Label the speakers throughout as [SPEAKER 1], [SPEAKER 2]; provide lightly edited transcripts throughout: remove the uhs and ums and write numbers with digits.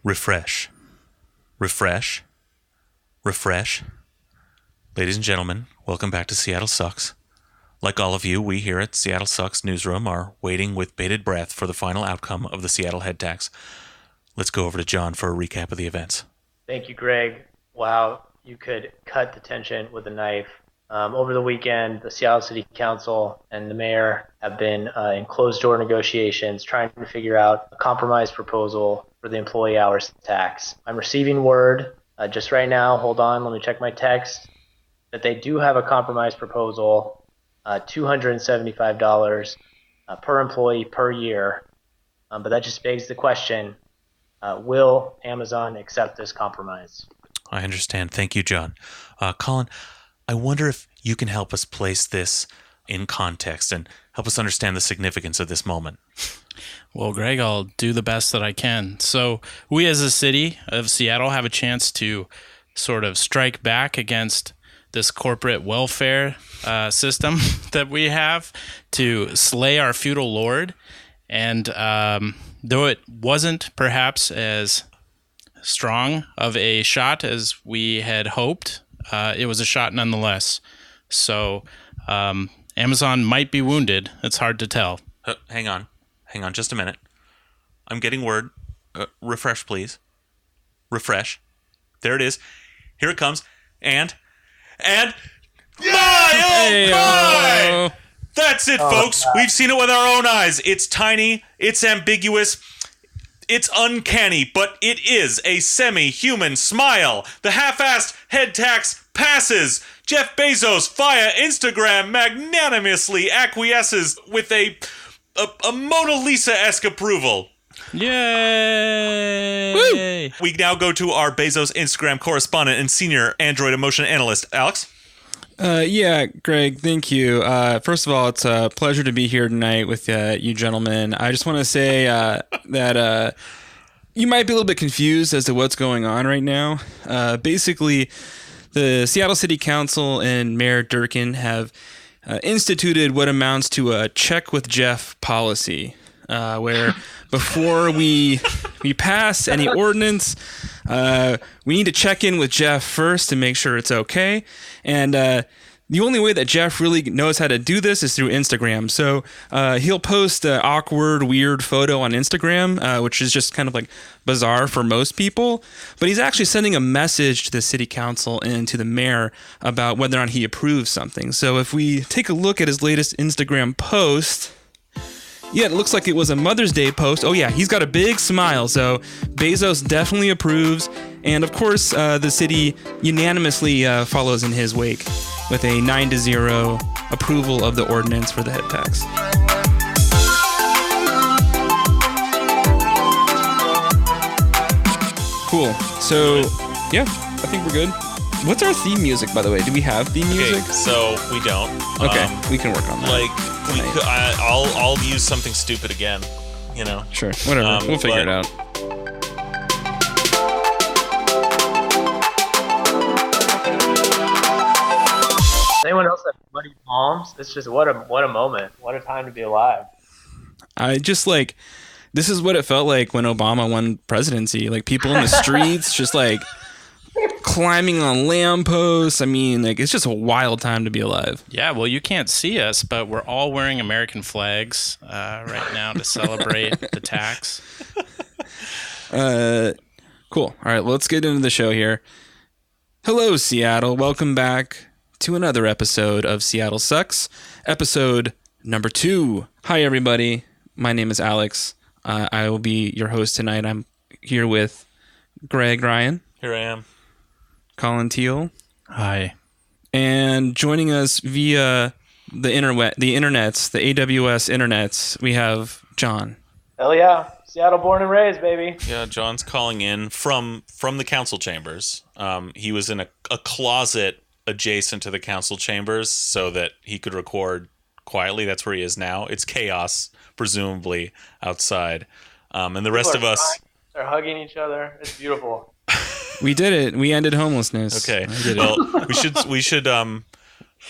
[SPEAKER 1] Refresh. Refresh. Refresh. Ladies and gentlemen, welcome back to Seattle Sucks. Like all of you, we here at Seattle Sucks Newsroom are waiting with bated breath for the final outcome of the Seattle head tax. Let's go over to John for a recap of the events.
[SPEAKER 2] Thank you, Greg. Wow, you could cut the tension with a knife. Over the weekend, the Seattle City Council and the mayor have been in closed-door negotiations trying to figure out a compromise proposal for the employee hours tax. I'm receiving word just right now, hold on, let me check my text, that they do have a compromise proposal, $275 per employee per year. But that just begs the question, will Amazon accept this compromise?
[SPEAKER 1] I understand. Thank you, John. Colin, I wonder if you can help us place this in context and help us understand the significance of this moment.
[SPEAKER 3] Well, Greg, I'll do the best that I can. So we as a city of Seattle have a chance to sort of strike back against this corporate welfare system that we have to slay our feudal lord. And though it wasn't perhaps as strong of a shot as we had hoped, it was a shot nonetheless. So Amazon might be wounded. It's hard to tell.
[SPEAKER 1] Hang on just a minute. I'm getting word. Refresh, please. Refresh. There it is. Here it comes. And my, oh my! That's it, folks. We've seen it with our own eyes. It's tiny. It's ambiguous. It's uncanny, but it is a semi-human smile. The half-assed head tax passes. Jeff Bezos via Instagram magnanimously acquiesces with a Mona Lisa-esque approval.
[SPEAKER 3] Yay!
[SPEAKER 1] Woo! We now go to our Bezos Instagram correspondent and senior Android emotion analyst, Alex.
[SPEAKER 4] Yeah, Greg, thank you. First of all, it's a pleasure to be here tonight with you gentlemen. I just want to say that you might be a little bit confused as to what's going on right now. Basically, the Seattle City Council and Mayor Durkin have instituted what amounts to a check with Jeff policy, where before we pass any ordinance, we need to check in with Jeff first to make sure it's okay. And the only way that Jeff really knows how to do this is through Instagram. So he'll post an awkward, weird photo on Instagram, which is just kind of like bizarre for most people. But he's actually sending a message to the city council and to the mayor about whether or not he approves something. So if we take a look at his latest Instagram post, yeah, it looks like it was a Mother's Day post. Oh yeah, he's got a big smile, so Bezos definitely approves. And of course, the city unanimously follows in his wake with a 9-0 approval of the ordinance for the head tax. Cool. So, yeah, I think we're good. What's our theme music, by the way? Do we have theme music?
[SPEAKER 1] Okay, so we don't.
[SPEAKER 4] Okay, we can work on that.
[SPEAKER 1] I'll use something stupid again, you know?
[SPEAKER 4] Sure, whatever. We'll figure it out.
[SPEAKER 2] Anyone else have muddy palms? It's just what a moment. What a time to be alive.
[SPEAKER 4] I just this is what it felt like when Obama won presidency. Like people in the streets just like climbing on lampposts. I mean, like it's just a wild time to be alive.
[SPEAKER 3] Yeah, well, you can't see us, but we're all wearing American flags right now to celebrate the tax.
[SPEAKER 4] Cool. All right, let's get into the show here. Hello, Seattle. Welcome back to another episode of Seattle Sucks, episode number 2. Hi, everybody. My name is Alex. I will be your host tonight. I'm here with Greg Ryan.
[SPEAKER 1] Here I am.
[SPEAKER 4] Colin Teal.
[SPEAKER 3] Hi.
[SPEAKER 4] And joining us via the internets, the AWS internets, we have John.
[SPEAKER 2] Hell yeah. Seattle born and raised, baby.
[SPEAKER 1] Yeah, John's calling in from the council chambers. He was in a closet adjacent to the council chambers so that he could record quietly. That's where he is now. It's chaos, presumably, outside. And the rest of us...
[SPEAKER 2] They're hugging each other. It's beautiful.
[SPEAKER 4] We did it. We ended homelessness.
[SPEAKER 1] Okay. Well,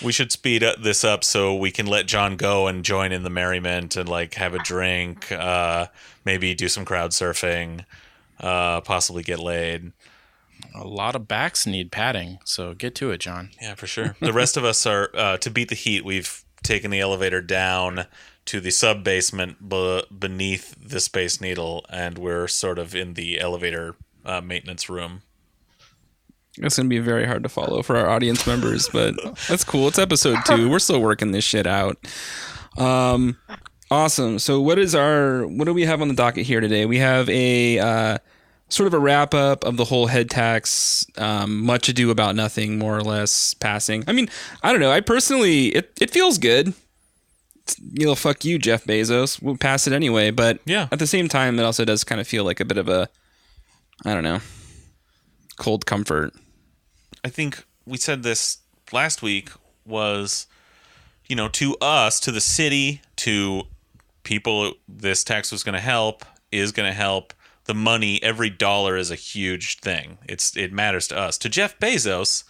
[SPEAKER 1] we should speed this up so we can let John go and join in the merriment and like have a drink, maybe do some crowd surfing. possibly get laid.
[SPEAKER 3] A lot of backs need padding, so get to it, John.
[SPEAKER 1] Yeah, for sure. The rest of us are, to beat the heat, we've taken the elevator down to the sub-basement beneath the Space Needle, and we're sort of in the elevator maintenance room.
[SPEAKER 4] It's going to be very hard to follow for our audience members, but that's cool. It's episode 2. We're still working this shit out. Awesome. So what do we have on the docket here today? We have a sort of a wrap up of the whole head tax, much ado about nothing, more or less passing. I mean, I don't know. I personally, it feels good. Fuck you, Jeff Bezos. We'll pass it anyway. But
[SPEAKER 1] yeah,
[SPEAKER 4] at the same time, it also does kind of feel like a bit of a, I don't know, cold comfort.
[SPEAKER 1] I think we said this last week was, to us, to the city, to people this tax was going to help, is going to help. The money, every dollar is a huge thing. It matters to us. To Jeff Bezos,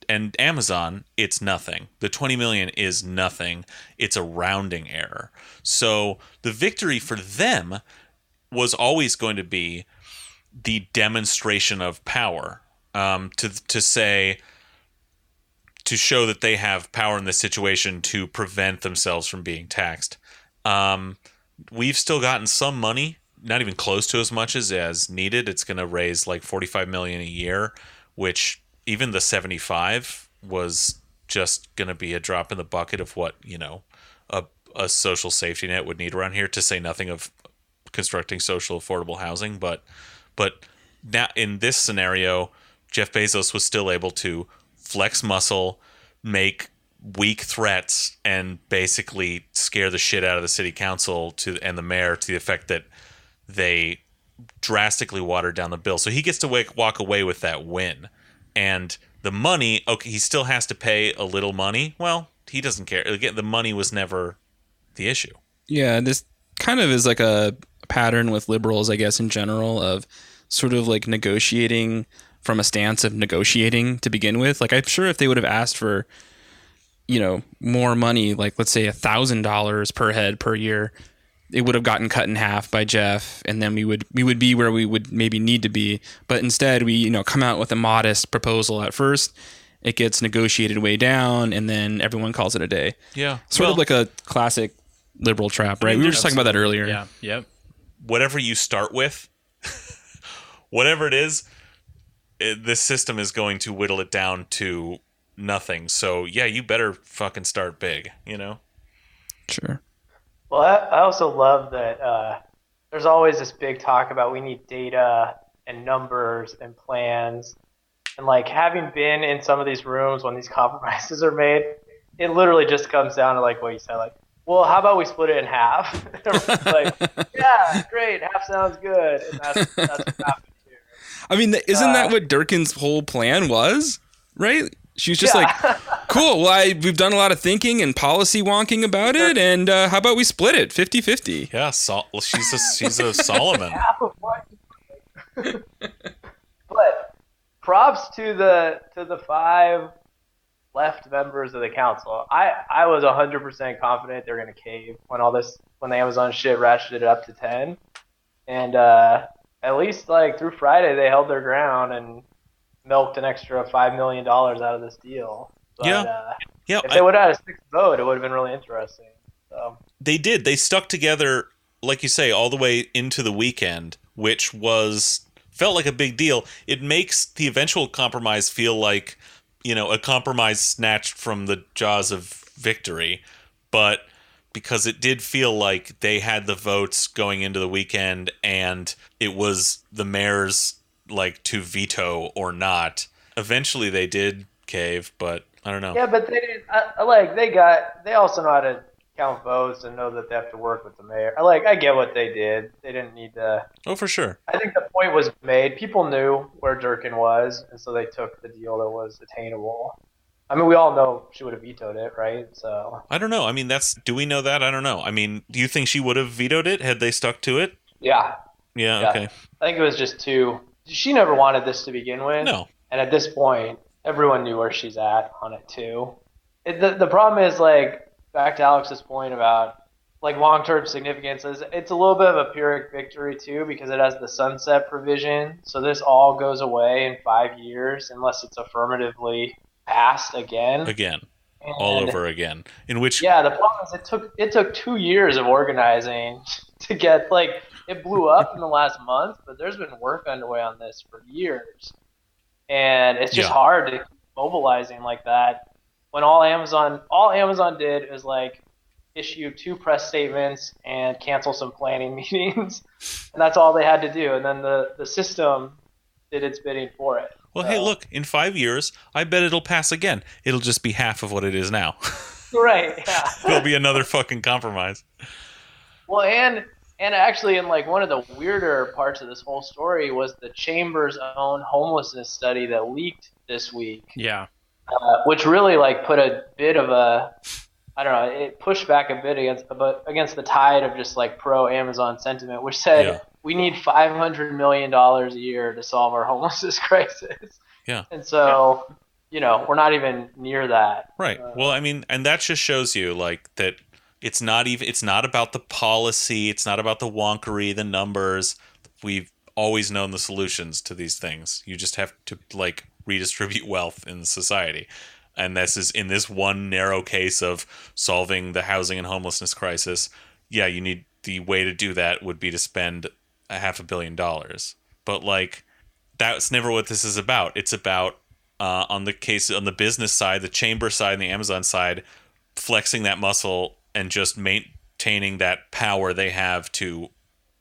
[SPEAKER 1] and Amazon, it's nothing. The 20 million is nothing. It's a rounding error. So the victory for them was always going to be the demonstration of power, to show that they have power in this situation to prevent themselves from being taxed. We've still gotten some money, not even close to as much as needed. It's going to raise like 45 million a year, which even the 75 was just going to be a drop in the bucket of what, a social safety net would need around here, to say nothing of constructing social affordable housing. But now in this scenario, Jeff Bezos was still able to flex muscle, make weak threats, and basically scare the shit out of the city council and the mayor, to the effect that they drastically watered down the bill. So he gets to walk away with that win. And the money, okay, he still has to pay a little money. Well, he doesn't care. Again, the money was never the issue.
[SPEAKER 4] Yeah, this kind of is like a pattern with liberals, I guess, in general, of sort of like negotiating from a stance of negotiating to begin with. Like, I'm sure if they would have asked for, more money, like let's say $1,000 per head per year, it would have gotten cut in half by Jeff, and then we would be where we would maybe need to be. But instead, we come out with a modest proposal at first. It gets negotiated way down, and then everyone calls it a day.
[SPEAKER 1] Yeah,
[SPEAKER 4] sort of like a classic liberal trap, right? We were just talking about that earlier.
[SPEAKER 3] Yeah. Yep.
[SPEAKER 1] Whatever you start with, whatever it is, this system is going to whittle it down to nothing. So yeah, you better fucking start big.
[SPEAKER 4] Sure.
[SPEAKER 2] Well, I also love that there's always this big talk about we need data and numbers and plans. And like, having been in some of these rooms when these compromises are made, it literally just comes down to like what you said, like, well, how about we split it in half? Like, yeah, great, half sounds good. And that's what happened here.
[SPEAKER 4] I mean, isn't that what Durkin's whole plan was, right? She was just like, cool, well, we've done a lot of thinking and policy wonking about it, and how about we split it 50-50?
[SPEAKER 1] Yeah, she's a Solomon.
[SPEAKER 2] But props to the 5 left members of the council. I was 100% confident they're going to cave when the Amazon shit ratcheted it up to 10. And at least like through Friday, they held their ground and milked an extra $5 million out of this deal. But,
[SPEAKER 1] yeah.
[SPEAKER 2] If they would have had a 6th vote, it would have been really interesting. So.
[SPEAKER 1] They did. They stuck together, like you say, all the way into the weekend, which felt like a big deal. It makes the eventual compromise feel like, a compromise snatched from the jaws of victory. But because it did feel like they had the votes going into the weekend, and it was the mayor's to veto or not. Eventually they did cave, but I don't know.
[SPEAKER 2] Yeah, but they didn't. They also know how to count votes and know that they have to work with the mayor. I get what they did. They didn't need to.
[SPEAKER 1] Oh, for sure.
[SPEAKER 2] I think the point was made. People knew where Durkin was, and so they took the deal that was attainable. I mean, we all know she would have vetoed it, right? So
[SPEAKER 1] I don't know. I mean, do we know that? I don't know. I mean, do you think she would have vetoed it had they stuck to it?
[SPEAKER 2] Yeah.
[SPEAKER 1] Yeah. Okay.
[SPEAKER 2] I think it was just too. She never wanted this to begin with.
[SPEAKER 1] No.
[SPEAKER 2] And at this point, everyone knew where she's at on it too. The problem is, back to Alex's point about, like long-term significance is it's a little bit of a Pyrrhic victory too because it has the sunset provision. So this all goes away in 5 years unless it's affirmatively passed again.
[SPEAKER 1] Again. All over again. In which
[SPEAKER 2] the problem is it took 2 years of organizing to get it blew up in the last month, but there's been work underway on this for years. And it's just hard to keep mobilizing like that when all Amazon did is issue 2 press statements and cancel some planning meetings, and that's all they had to do. And then the system did its bidding for it.
[SPEAKER 1] Well, hey, look, in 5 years, I bet it'll pass again. It'll just be half of what it is now.
[SPEAKER 2] Right, yeah.
[SPEAKER 1] There'll be another fucking compromise.
[SPEAKER 2] Well, and actually, in one of the weirder parts of this whole story was the Chamber's own homelessness study that leaked this week.
[SPEAKER 3] Yeah.
[SPEAKER 2] Which really put a bit of a, I don't know, it pushed back a bit against the tide of just pro Amazon sentiment, which said we need $500 million a year to solve our homelessness crisis.
[SPEAKER 1] Yeah.
[SPEAKER 2] And so, we're not even near that.
[SPEAKER 1] Right. Well, I mean, and that just shows you that it's not about the policy. It's not about the wonkery, the numbers. We've always known the solutions to these things. You just have to redistribute wealth in society. And this is in this one narrow case of solving the housing and homelessness crisis. Yeah, you need the way to do that would be to spend $500 million. But that's never what this is about. It's about on the business side, the Chamber side, and the Amazon side, flexing that muscle and just maintaining that power they have to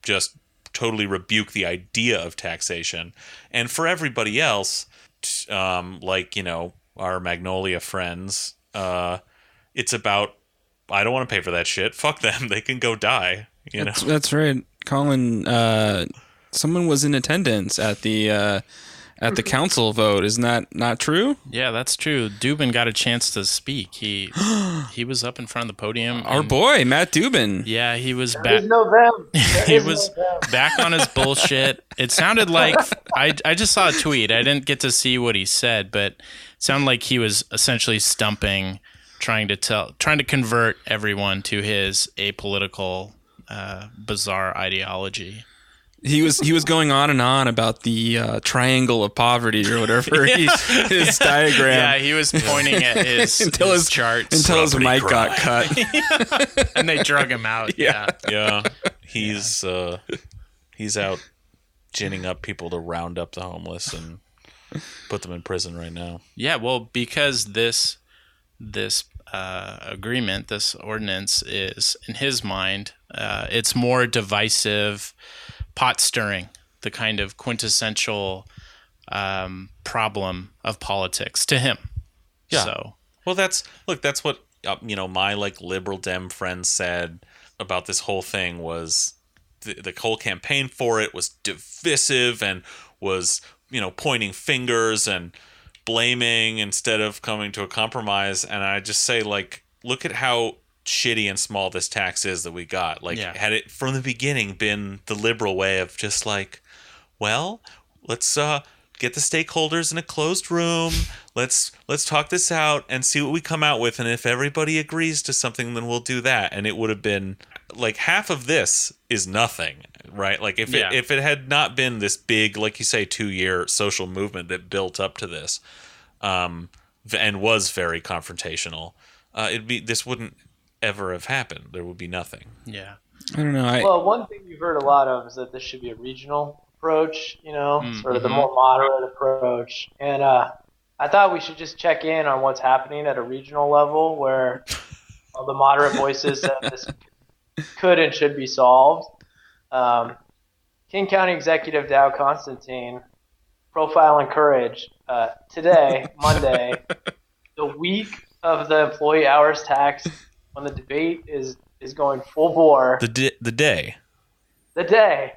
[SPEAKER 1] just totally rebuke the idea of taxation. And for everybody else, our Magnolia friends, it's about, I don't want to pay for that shit. Fuck them. They can go die.
[SPEAKER 4] That's right. Colin, someone was in attendance at the council vote. Isn't that not true?
[SPEAKER 3] Yeah, that's true. Dubin got a chance to speak. He was up in front of the podium.
[SPEAKER 4] Our boy, Matt Dubin.
[SPEAKER 3] Yeah, he was back.
[SPEAKER 2] There's no them.
[SPEAKER 3] He was back on his bullshit. It sounded like I just saw a tweet. I didn't get to see what he said, but it sounded like he was essentially stumping, trying to convert everyone to his apolitical, bizarre ideology.
[SPEAKER 4] He was going on and on about the triangle of poverty or whatever his diagram.
[SPEAKER 3] Yeah, he was pointing at his charts
[SPEAKER 4] until his mic got cut,
[SPEAKER 3] and they drug him out. Yeah.
[SPEAKER 1] He's out ginning up people to round up the homeless and put them in prison right now.
[SPEAKER 3] Yeah, well, because this agreement, this ordinance is, in his mind, it's more divisive, pot stirring, the kind of quintessential problem of politics to him.
[SPEAKER 1] Yeah.
[SPEAKER 3] So,
[SPEAKER 1] well, that's what my liberal Dem friends said about this whole thing was the whole campaign for it was divisive and was pointing fingers and blaming instead of coming to a compromise. And I just say look at how shitty and small this tax is that we got. Had it from the beginning been the liberal way of just well, let's get the stakeholders in a closed room, let's talk this out and see what we come out with, and if everybody agrees to something, then we'll do that. And it would have been half of this is nothing, right? If it had not been this big, like you say, 2-year social movement that built up to this, and was very confrontational, this wouldn't ever have happened. There would be nothing.
[SPEAKER 3] Yeah.
[SPEAKER 4] I don't know.
[SPEAKER 2] Well, one thing you've heard a lot of is that this should be a regional approach, sort of the more moderate approach. And I thought we should just check in on what's happening at a regional level where all the moderate voices said this could and should be solved. King County Executive Dow Constantine, Profile and Courage, today, Monday, the week of the employee hours tax, when the debate is going full bore.
[SPEAKER 1] The day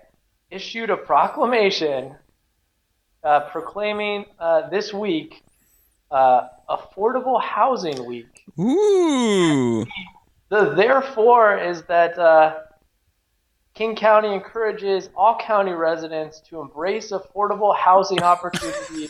[SPEAKER 2] issued a proclamation proclaiming this week Affordable Housing Week.
[SPEAKER 4] Ooh.
[SPEAKER 2] The therefore is that King County encourages all county residents to embrace affordable housing opportunities.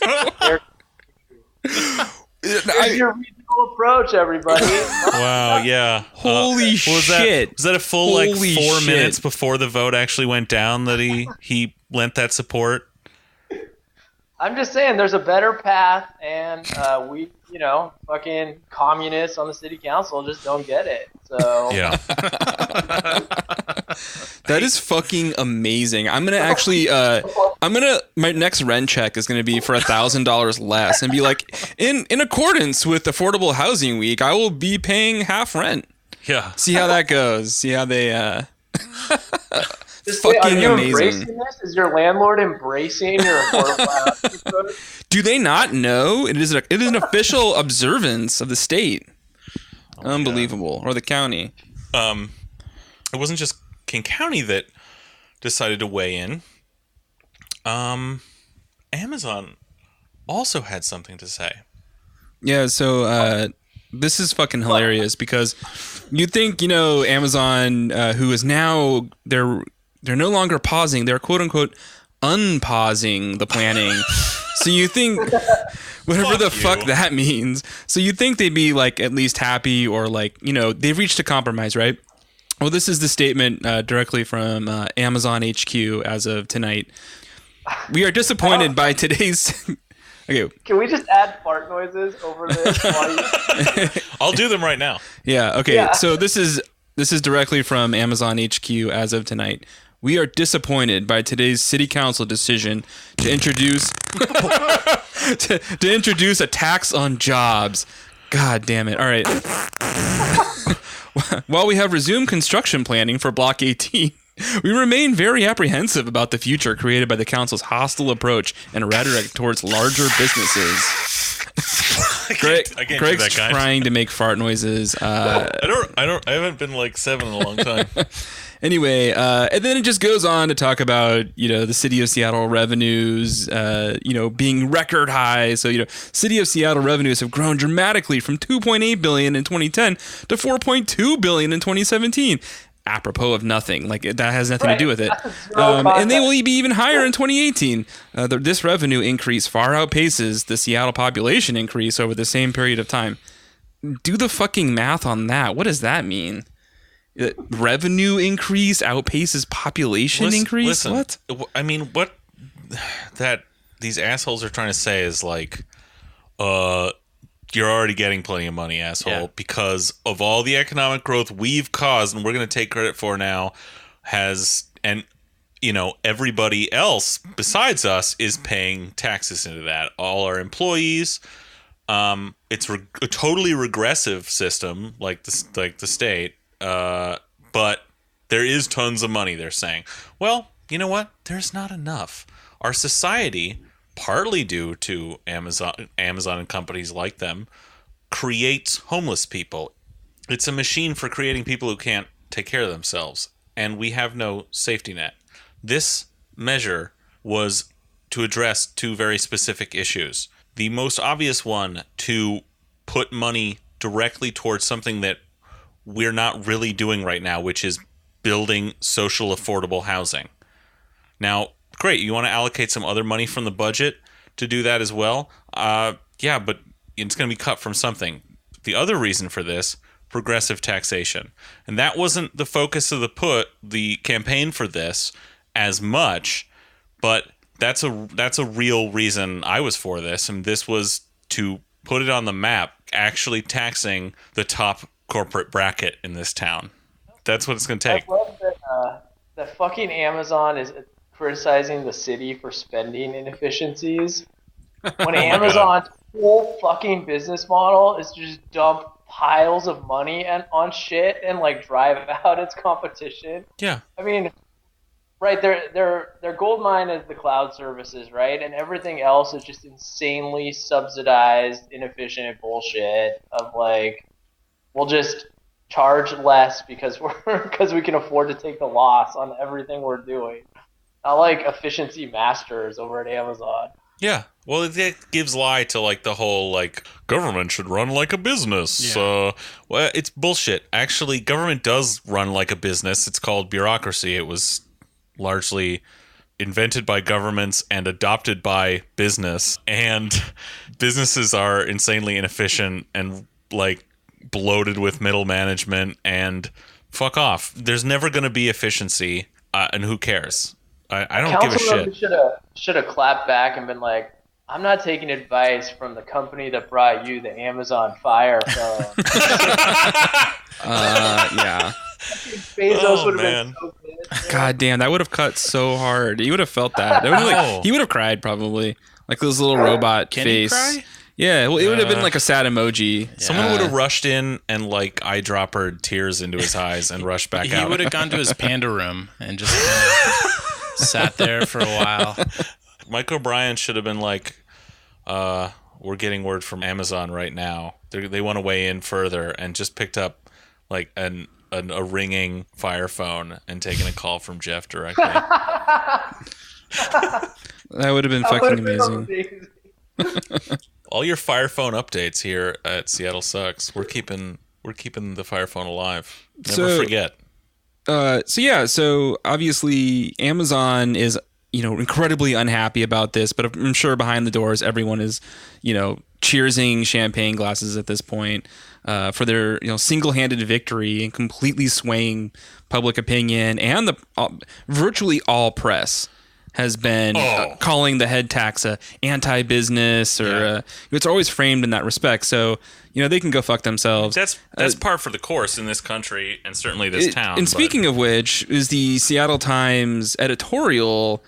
[SPEAKER 2] Here's your regional approach, everybody.
[SPEAKER 1] Wow, yeah.
[SPEAKER 4] Holy shit.
[SPEAKER 1] Was that a full
[SPEAKER 4] Holy
[SPEAKER 1] 4
[SPEAKER 4] shit.
[SPEAKER 1] minutes before the vote actually went down that he lent that support?
[SPEAKER 2] I'm just saying, there's a better path, and we, fucking communists on the city council just don't get it. So
[SPEAKER 1] Yeah.
[SPEAKER 4] That is fucking amazing. I'm gonna actually, my next rent check is gonna be for $1,000 less, and be like, in accordance with Affordable Housing Week, I will be paying half rent.
[SPEAKER 1] Yeah.
[SPEAKER 4] See how that goes. See how they.
[SPEAKER 2] Just
[SPEAKER 4] fucking
[SPEAKER 2] are you
[SPEAKER 4] amazing.
[SPEAKER 2] embracing this? Is your landlord embracing your affordable housing approach?
[SPEAKER 4] Do they not know? It is an official observance of the state. Unbelievable, or the county.
[SPEAKER 1] It wasn't just King County that decided to weigh in. Amazon also had something to say.
[SPEAKER 4] Yeah, so this is fucking hilarious because you think, Amazon, who is now they're no longer pausing, they're quote unquote unpausing the planning. So you think whatever the fuck that means. So you think they'd be like at least happy or like, they've reached a compromise, right? Well, this is the statement directly from Amazon HQ as of tonight. We are disappointed by today's. Okay.
[SPEAKER 2] Can we just add fart noises over this?
[SPEAKER 1] I'll do them right now.
[SPEAKER 4] Yeah. Okay.
[SPEAKER 2] Yeah.
[SPEAKER 4] So this is directly from Amazon HQ as of tonight. We are disappointed by today's city council decision to introduce to introduce a tax on jobs. God damn it! All right. While we have resumed construction planning for Block 18, we remain very apprehensive about the future created by the council's hostile approach and rhetoric towards larger businesses. Greg's trying to make fart noises.
[SPEAKER 1] I haven't been like 7 in a long time.
[SPEAKER 4] Anyway, and then it just goes on to talk about, the city of Seattle revenues, being record high. So, city of Seattle revenues have grown dramatically from $2.8 billion in 2010 to $4.2 billion in 2017. Apropos of nothing. Like, that has nothing to do with it. And they will be even higher in 2018. This revenue increase far outpaces the Seattle population increase over the same period of time. Do the fucking math on that. What does that mean? Revenue increase outpaces population increase?
[SPEAKER 1] Listen,
[SPEAKER 4] what?
[SPEAKER 1] I mean, what that these assholes are trying to say is like, you're already getting plenty of money, asshole, because of all the economic growth we've caused and we're going to take credit for now everybody else besides us is paying taxes into that. All our employees, it's a totally regressive system like the state. But there is tons of money, they're saying. Well, you know what? There's not enough. Our society, partly due to Amazon and companies like them, creates homeless people. It's a machine for creating people who can't take care of themselves, and we have no safety net. This measure was to address 2 very specific issues. The most obvious one, to put money directly towards something that we're not really doing right now, which is building social affordable housing. Now, great, you want to allocate some other money from the budget to do that as well? Yeah, but it's going to be cut from something. The other reason for this, progressive taxation. And that wasn't the focus of the campaign for this as much, but that's a real reason I was for this, and this was to put it on the map, actually taxing the top corporate bracket in this town. That's what it's going to take.
[SPEAKER 2] I love that fucking Amazon is criticizing the city for spending inefficiencies. When Amazon's whole fucking business model is to just dump piles of money on shit and like drive out its competition.
[SPEAKER 1] Yeah.
[SPEAKER 2] I mean, right, their gold mine is the cloud services, right? And everything else is just insanely subsidized, inefficient bullshit of like, we'll just charge less because we can afford to take the loss on everything we're doing. Not like efficiency masters over at Amazon.
[SPEAKER 1] Yeah. Well, it gives lie to like the whole like government should run like a business.
[SPEAKER 3] Yeah.
[SPEAKER 1] Well, it's bullshit. Actually, government does run like a business. It's called bureaucracy. It was largely invented by governments and adopted by business, and businesses are insanely inefficient and like bloated with middle management, and fuck off. There's never going to be efficiency, and who cares? I don't give a shit.
[SPEAKER 2] Should have clapped back and been like, I'm not taking advice from the company that brought you the Amazon Fire phone.
[SPEAKER 4] Yeah.
[SPEAKER 2] Bezos would have been so pissed.
[SPEAKER 4] God damn, that would have cut so hard. He would have felt that. That would have, he would have cried probably. Like this little robot
[SPEAKER 3] Can
[SPEAKER 4] face.
[SPEAKER 3] he cry?
[SPEAKER 4] Yeah, well, it would have been like a sad emoji.
[SPEAKER 1] Someone would have rushed in and like eyedroppered tears into his eyes and rushed back out.
[SPEAKER 3] He would have gone to his panda room and just kind of sat there for a while.
[SPEAKER 1] Mike O'Brien should have been like, we're getting word from Amazon right now. They want to weigh in further, and just picked up like a ringing Fire phone and taken a call from Jeff directly.
[SPEAKER 4] That would have been fucking amazing.
[SPEAKER 1] All your Fire phone updates here at Seattle Sucks. We're keeping the Fire phone alive. Never forget. So obviously Amazon is, incredibly unhappy about this, but I'm sure behind the doors everyone is, cheersing champagne glasses at this point for their, single-handed victory and completely swaying public opinion, and virtually all press has been calling the head tax a anti-business, or it's always framed in that respect. So they can go fuck themselves. That's par for the course in this country, and certainly this town.
[SPEAKER 4] And speaking of which, is the Seattle Times editorial,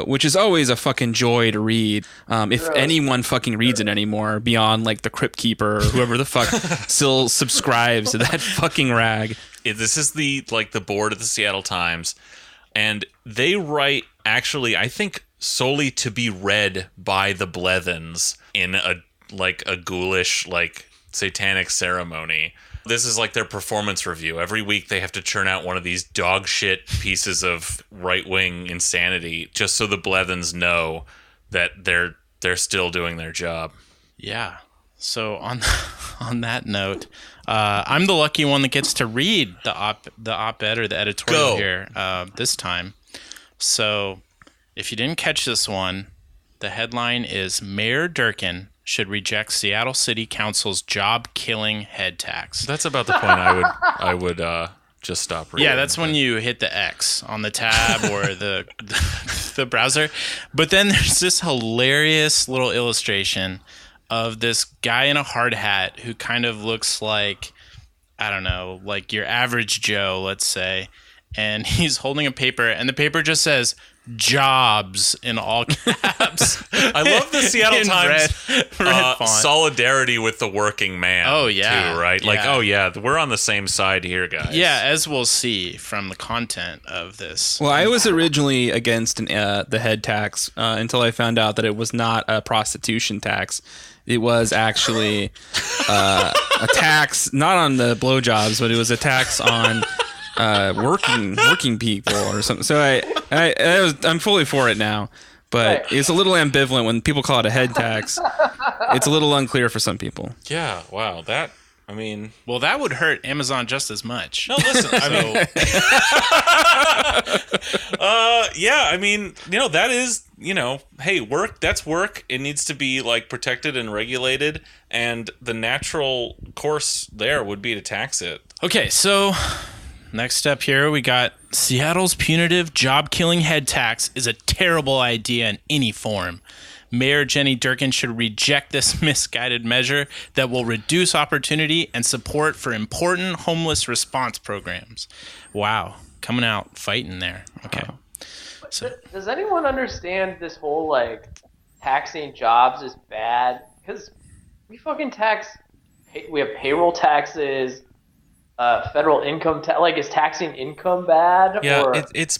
[SPEAKER 4] which is always a fucking joy to read. If anyone fucking reads it anymore, beyond like the Crypt Keeper or whoever the fuck still subscribes to that fucking rag.
[SPEAKER 1] This is the board of the Seattle Times, and they write, actually, I think solely to be read by the Blethens in a ghoulish, satanic ceremony. This is like their performance review. Every week they have to churn out one of these dog shit pieces of right-wing insanity just so the Blethens know that they're still doing their job.
[SPEAKER 3] Yeah. So on that note, I'm the lucky one that gets to read the op-ed or the editorial here this time. So if you didn't catch this one, the headline is Mayor Durkin should reject Seattle City Council's job-killing head tax.
[SPEAKER 1] That's about the point I would just stop reading.
[SPEAKER 3] Yeah, that's when you hit the X on the tab or the browser. But then there's this hilarious little illustration of this guy in a hard hat who kind of looks like, I don't know, like your average Joe, let's say. And he's holding a paper, and the paper just says jobs in all caps.
[SPEAKER 1] I love the Seattle Times
[SPEAKER 3] red font.
[SPEAKER 1] Solidarity with the working man.
[SPEAKER 3] Oh, yeah.
[SPEAKER 1] Too, right?
[SPEAKER 3] Yeah.
[SPEAKER 1] We're on the same side here, guys.
[SPEAKER 3] Yeah, as we'll see from the content of this.
[SPEAKER 4] Well, I was originally against the head tax until I found out that it was not a prostitution tax. It was actually a tax, not on the blowjobs, but it was a tax on working people or something. So I'm fully for it now, but it's a little ambivalent when people call it a head tax. It's a little unclear for some people.
[SPEAKER 1] Yeah. Wow.
[SPEAKER 3] Well, that would hurt Amazon just as much.
[SPEAKER 1] No, listen. That is, hey, work. That's work. It needs to be protected and regulated, and the natural course there would be to tax it.
[SPEAKER 3] Okay, so next up here, we got Seattle's punitive job-killing head tax is a terrible idea in any form. Mayor Jenny Durkin should reject this misguided measure that will reduce opportunity and support for important homeless response programs. Wow, coming out fighting there. Okay.
[SPEAKER 2] So, does anyone understand this whole taxing jobs is bad? Because we fucking we have payroll taxes. Federal income tax, is taxing income bad?
[SPEAKER 1] Yeah,
[SPEAKER 2] or?
[SPEAKER 1] It's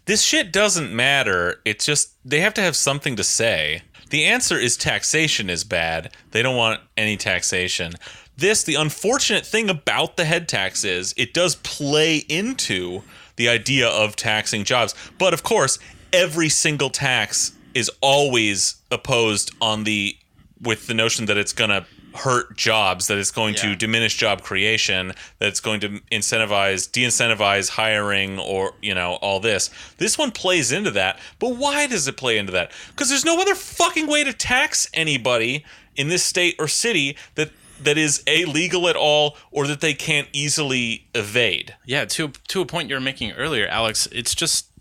[SPEAKER 1] this shit doesn't matter. It's just they have to have something to say. The answer is taxation is bad. They don't want any taxation. The unfortunate thing about the head tax is it does play into the idea of taxing jobs. But of course, every single tax is always opposed with the notion that it's gonna hurt jobs, that it's going to diminish job creation, that it's going to de-incentivize hiring, or, all this. This one plays into that. But why does it play into that? Because there's no other fucking way to tax anybody in this state or city that is illegal at all, or that they can't easily evade.
[SPEAKER 3] Yeah, to a point you were making earlier, Alex,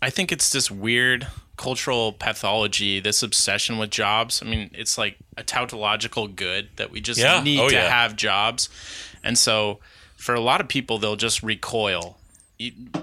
[SPEAKER 3] I think it's this weird cultural pathology, this obsession with jobs. I mean, it's like a tautological good that we just need to have jobs. And so for a lot of people, they'll just recoil.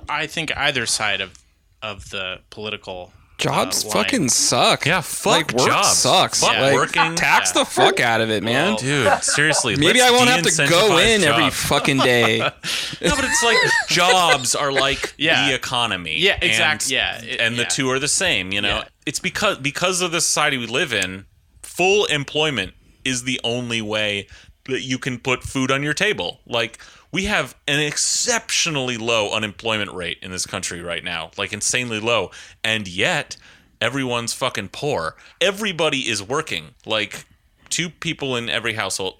[SPEAKER 3] I think either side of the political
[SPEAKER 4] jobs
[SPEAKER 3] line.
[SPEAKER 4] fucking suck.
[SPEAKER 1] Yeah, fuck
[SPEAKER 4] work
[SPEAKER 1] jobs.
[SPEAKER 4] Sucks.
[SPEAKER 1] Fuck working.
[SPEAKER 4] Tax the fuck out of it, man.
[SPEAKER 1] Dude, seriously.
[SPEAKER 4] Maybe I won't have to go in every fucking day.
[SPEAKER 1] No, but it's like jobs are like the economy.
[SPEAKER 3] Yeah, exactly.
[SPEAKER 1] And the two are the same, Yeah. It's because of the society we live in, full employment is the only way that you can put food on your table. Like, we have an exceptionally low unemployment rate in this country right now, like insanely low, and yet everyone's fucking poor. Everybody is working. Like, 2 people in every household,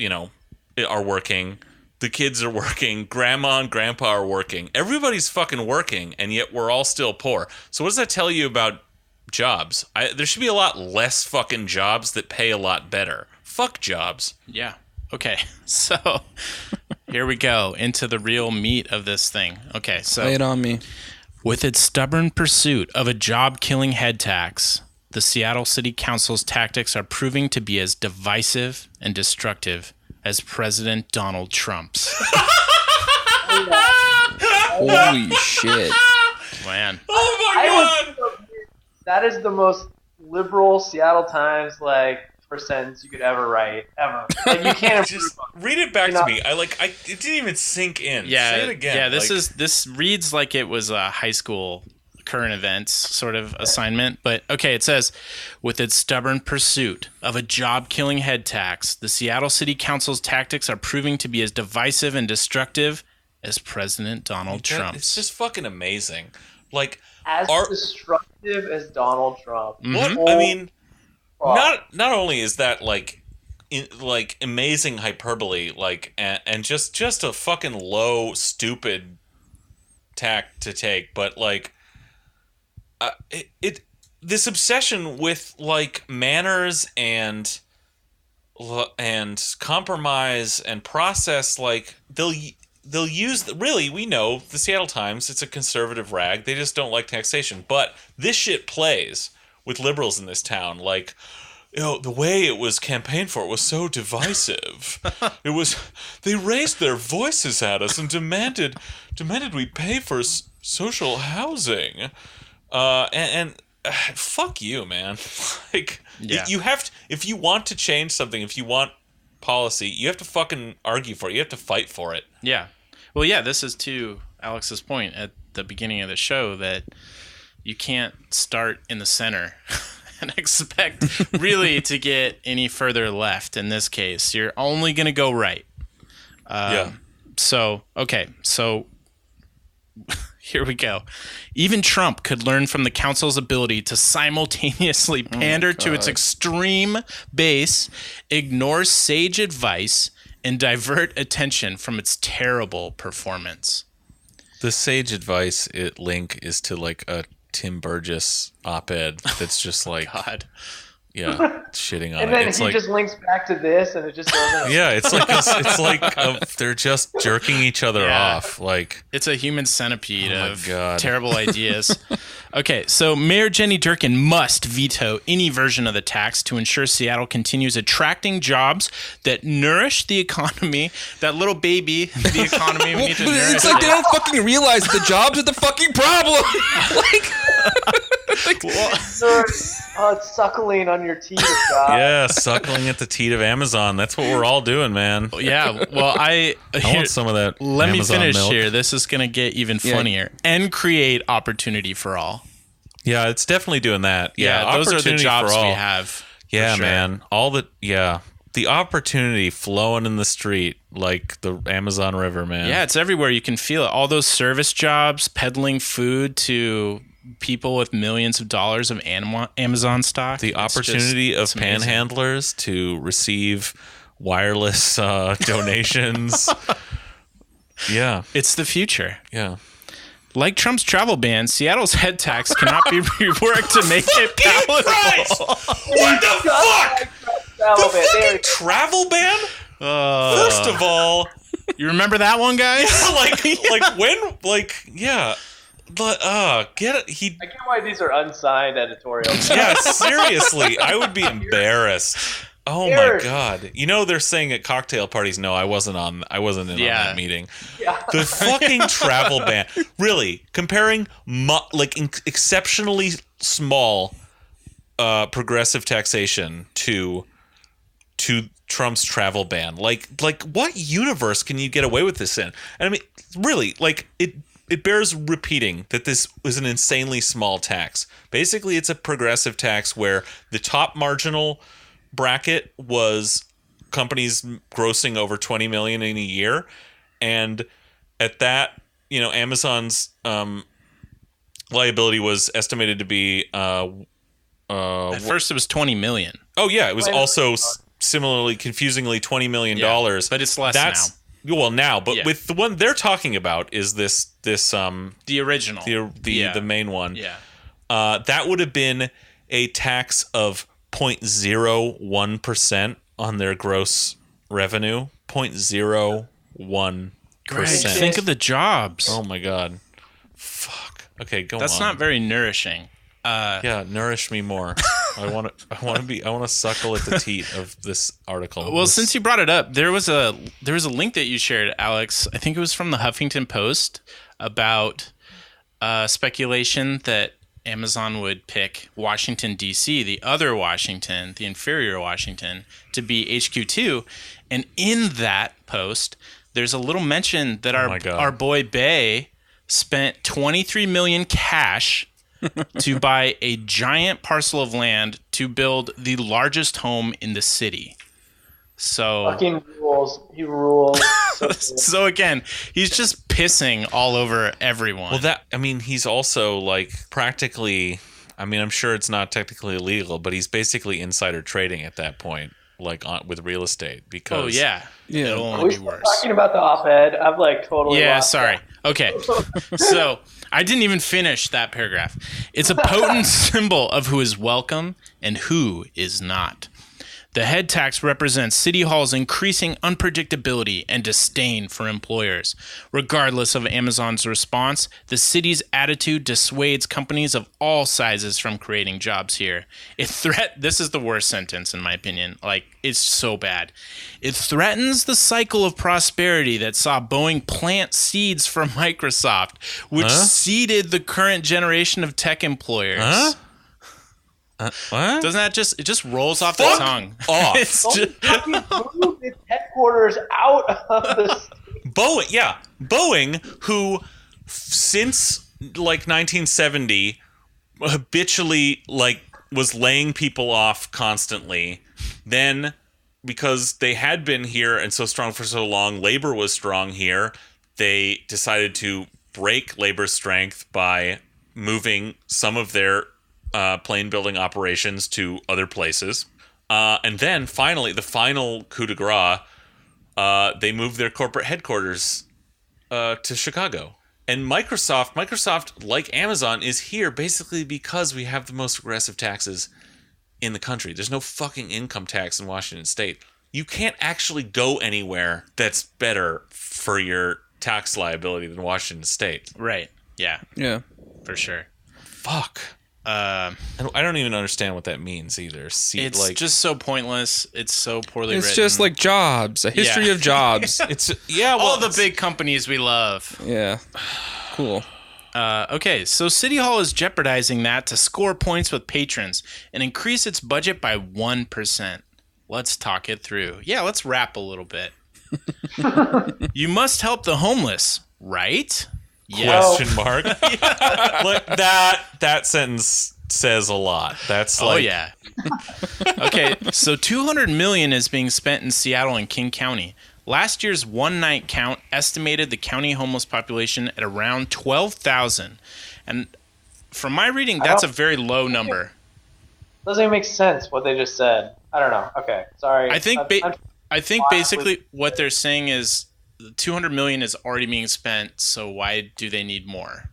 [SPEAKER 1] are working. The kids are working. Grandma and grandpa are working. Everybody's fucking working, and yet we're all still poor. So what does that tell you about jobs? There should be a lot less fucking jobs that pay a lot better. Fuck jobs.
[SPEAKER 3] Yeah. Okay. So here we go into the real meat of this thing. Okay. So
[SPEAKER 4] lay it on me.
[SPEAKER 3] With its stubborn pursuit of a job-killing head tax, the Seattle City Council's tactics are proving to be as divisive and destructive as President Donald Trump's.
[SPEAKER 4] Holy shit.
[SPEAKER 3] Man.
[SPEAKER 1] Oh my God.
[SPEAKER 2] That is the most liberal Seattle Times first sentence you could ever write, ever. Like, you can't
[SPEAKER 1] just read it back to me. It didn't even sink in.
[SPEAKER 3] Yeah,
[SPEAKER 1] say it again.
[SPEAKER 3] Yeah, this reads like it was a high school current events sort of assignment. But okay, it says, with its stubborn pursuit of a job-killing head tax, the Seattle City Council's tactics are proving to be as divisive and destructive as President Donald Trump.
[SPEAKER 1] It's just fucking amazing. Like,
[SPEAKER 2] as destructive as Donald Trump.
[SPEAKER 1] What? I mean, not only is that like amazing hyperbole, and just a fucking low, stupid tack to take, but this obsession with manners and compromise and process, they'll use, really, we know the Seattle Times, it's a conservative rag. They just don't like taxation. But this shit plays with liberals in this town. The way it was campaigned for was so divisive. They raised their voices at us and demanded we pay for social housing. And fuck you, man. You have to, if you want to change something, if you want policy, you have to fucking argue for it. You have to fight for it.
[SPEAKER 3] Yeah. Well, yeah, this is to Alex's point at the beginning of the show that you can't start in the center and expect really to get any further left in this case. You're only going to go right. So here we go. Even Trump could learn from the council's ability to simultaneously pander to its extreme base, ignore sage advice, and divert attention from its terrible performance.
[SPEAKER 1] The sage advice link is to a Tim Burgess op-ed that's just
[SPEAKER 3] God.
[SPEAKER 1] Yeah, shitting on
[SPEAKER 2] and
[SPEAKER 1] it.
[SPEAKER 2] then
[SPEAKER 1] It's
[SPEAKER 2] he just links back to this, and it just goes.
[SPEAKER 1] Yeah, it's they're just jerking each other off.
[SPEAKER 3] It's a human centipede of terrible ideas. Okay, so Mayor Jenny Durkin must veto any version of the tax to ensure Seattle continues attracting jobs that nourish the economy. That little baby, the economy. We need to nourish.
[SPEAKER 4] It's they don't fucking realize the jobs are the fucking problem.
[SPEAKER 2] It's suckling on your teeth, God.
[SPEAKER 1] Yeah, suckling at the teat of Amazon. That's what we're all doing, man.
[SPEAKER 3] Yeah, well, I
[SPEAKER 1] want some of that.
[SPEAKER 3] Let
[SPEAKER 1] Amazon
[SPEAKER 3] me finish
[SPEAKER 1] milk.
[SPEAKER 3] here. This is going to get even funnier and create opportunity for all.
[SPEAKER 1] Yeah, it's definitely doing that. Yeah,
[SPEAKER 3] those are the jobs
[SPEAKER 1] for all.
[SPEAKER 3] we have.
[SPEAKER 1] Yeah,
[SPEAKER 3] sure.
[SPEAKER 1] man. The opportunity flowing in the street like the Amazon River, man.
[SPEAKER 3] Yeah, it's everywhere. You can feel it. All those service jobs, peddling food to people with millions of dollars of Amazon stock.
[SPEAKER 1] The opportunity of panhandlers to receive wireless donations. Yeah,
[SPEAKER 3] It's the future.
[SPEAKER 1] yeah.
[SPEAKER 3] Like Trump's travel ban, Seattle's head tax cannot be reworked to make it palatable.
[SPEAKER 1] What the fuck? The fucking travel ban? First of all,
[SPEAKER 3] You remember that one, guys?
[SPEAKER 1] like when, like, yeah. But get it.
[SPEAKER 2] I get why these are unsigned editorials.
[SPEAKER 1] Yeah, seriously, I would be embarrassed. Oh my god! You know they're saying at cocktail parties. No, I wasn't in on that meeting.
[SPEAKER 2] Yeah.
[SPEAKER 1] The fucking travel ban. Really, comparing exceptionally small progressive taxation to Trump's travel ban. Like what universe can you get away with this in? And I mean, really, like it bears repeating that this was an insanely small tax. Basically, it's a progressive tax where the top marginal bracket was companies grossing over 20 million in a year, and at that, Amazon's liability was estimated to be
[SPEAKER 3] At first, it was 20 million.
[SPEAKER 1] oh yeah, it was also similarly confusingly $20 million,
[SPEAKER 3] but it's less
[SPEAKER 1] now. Well, now, but
[SPEAKER 3] Yeah.
[SPEAKER 1] with the one they're talking about is this
[SPEAKER 3] the original,
[SPEAKER 1] the main one.
[SPEAKER 3] Yeah.
[SPEAKER 1] That would have been a tax of 0.01% on their gross revenue. 0.01%.
[SPEAKER 3] Think of the jobs.
[SPEAKER 1] Oh my god. Fuck. Okay, go on.
[SPEAKER 3] That's not very nourishing.
[SPEAKER 1] Yeah, nourish me more. I want to suckle at the teat of this article.
[SPEAKER 3] Well, since you brought it up, there was a link that you shared, Alex. I think it was from the Huffington Post about speculation that Amazon would pick Washington, D.C., the other Washington, the inferior Washington, to be HQ2. And in that post, there's a little mention that our boy Bay spent $23 million cash to buy a giant parcel of land to build the largest home in the city. So
[SPEAKER 2] fucking rules. He rules.
[SPEAKER 3] So again, he's just pissing all over everyone.
[SPEAKER 1] Well, he's also like practically. I mean, I'm sure it's not technically illegal, but he's basically insider trading at that point, like with real estate. Because it'll only be worse.
[SPEAKER 2] Talking about the op-ed, I've like totally.
[SPEAKER 3] Yeah,
[SPEAKER 2] lost
[SPEAKER 3] sorry.
[SPEAKER 2] that.
[SPEAKER 3] Okay, so I didn't even finish that paragraph. It's a potent symbol of who is welcome and who is not. The head tax represents City Hall's increasing unpredictability and disdain for employers. Regardless of Amazon's response, the city's attitude dissuades companies of all sizes from creating jobs here. This is the worst sentence in my opinion. Like, it's so bad. It threatens the cycle of prosperity that saw Boeing plant seeds from Microsoft, which seeded the current generation of tech employers.
[SPEAKER 1] Huh? What?
[SPEAKER 3] Doesn't that it just rolls off
[SPEAKER 1] Fuck
[SPEAKER 3] the tongue?
[SPEAKER 1] off.
[SPEAKER 3] It's just,
[SPEAKER 2] Fucking move its headquarters out of the.
[SPEAKER 1] Boeing, who since like 1970 habitually like was laying people off constantly. Then, because they had been here and so strong for so long, labor was strong here. They decided to break labor strength by moving some of their plane building operations to other places. And then finally, the final coup de grace, they moved their corporate headquarters to Chicago. And Microsoft, like Amazon, is here basically because we have the most aggressive taxes in the country. There's no fucking income tax in Washington State. You can't actually go anywhere that's better for your tax liability than Washington State.
[SPEAKER 3] right. Yeah,
[SPEAKER 4] Yeah.
[SPEAKER 3] for sure.
[SPEAKER 1] Fuck. I don't even understand what that means either.
[SPEAKER 3] It's just so pointless. It's so poorly
[SPEAKER 4] It's
[SPEAKER 3] written.
[SPEAKER 4] just like jobs, a history of jobs.
[SPEAKER 3] all the big companies we love.
[SPEAKER 4] Yeah. Cool.
[SPEAKER 3] Okay, so City Hall is jeopardizing that to score points with patrons and increase its budget by 1%. Let's talk it through. Yeah, let's rap a little bit. You must help the homeless, right?
[SPEAKER 1] Question mark. Like that sentence says a lot. That's like,
[SPEAKER 3] Oh yeah. Okay, so 200 million is being spent in Seattle and King County. Last year's one-night count estimated the county homeless population at around 12,000. And from my reading, that's a very low number.
[SPEAKER 2] Doesn't even make sense what they just said. I don't know. Okay, sorry.
[SPEAKER 3] I think I think basically what they're saying is 200 million is already being spent, so why do they need more?